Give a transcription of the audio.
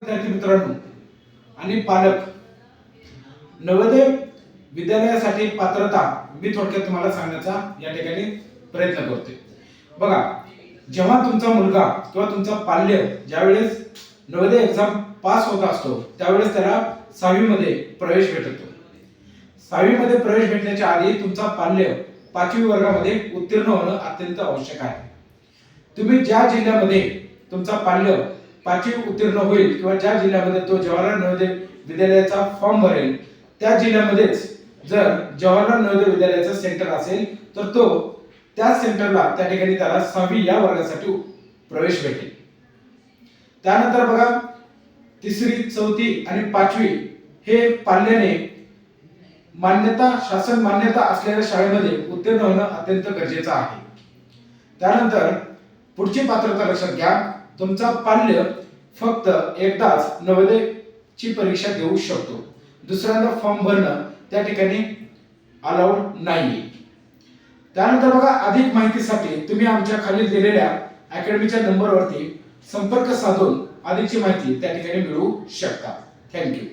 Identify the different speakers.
Speaker 1: विद्यार्थी मित्रांनो आणि पालक, नवोदय विद्यालयासाठी पात्रता मी थोडक्यात तुम्हाला सांगण्याचा या ठिकाणी प्रयत्न करतोय। बघा, जेव्हा तुमचा मुलगा किंवा तुमचा पाल्य ज्यावेळेस नवोदय एक्झाम पास होत असतो त्यावेळेस त्याला 6वी मध्ये प्रवेश भेटतो। 6वी मध्ये प्रवेश भेटण्याच्या आधी तुमचा पाल्य 5वी वर्गामध्ये उत्तीर्ण होणं अत्यंत आवश्यक आहे। तुम्ही ज्या जिल्ह्यामध्ये तुमचा पाल्य 5वी उत्तीर्ण होईल किंवा ज्या जिल्ह्यामध्ये तो जवाहरलाल नवोदय विद्यालयाचा फॉर्म भरेल त्या जिल्ह्यामध्येच जर जवाहरलाल नवोदय विद्यालयाचा सेंटर असेल तर तो त्या सेंटरला त्या ठिकाणी त्याला 6वी या वर्गासाठी प्रवेश भेटेल। त्यानंतर बघा, 3री 4थी आणि 5वी हे पाल्याने शासन मान्यता असलेल्या शाळेमध्ये उत्तीर्ण होणं अत्यंत गरजेचं आहे। त्यानंतर पुढची पात्रता लक्षात घ्या, तुमचा पाल्य फक्त एकदाच नवोदयची परीक्षा देऊ शकतो, दुसऱ्यांदा फॉर्म भरणं त्या ठिकाणी अलाउड नाही। त्यानंतर बघा, अधिक माहितीसाठी तुम्ही आमच्या खाली दिलेल्या अकॅडमीच्या नंबरवरती संपर्क साधून अधिकची माहिती त्या ठिकाणी मिळवू शकता। थँक्यू।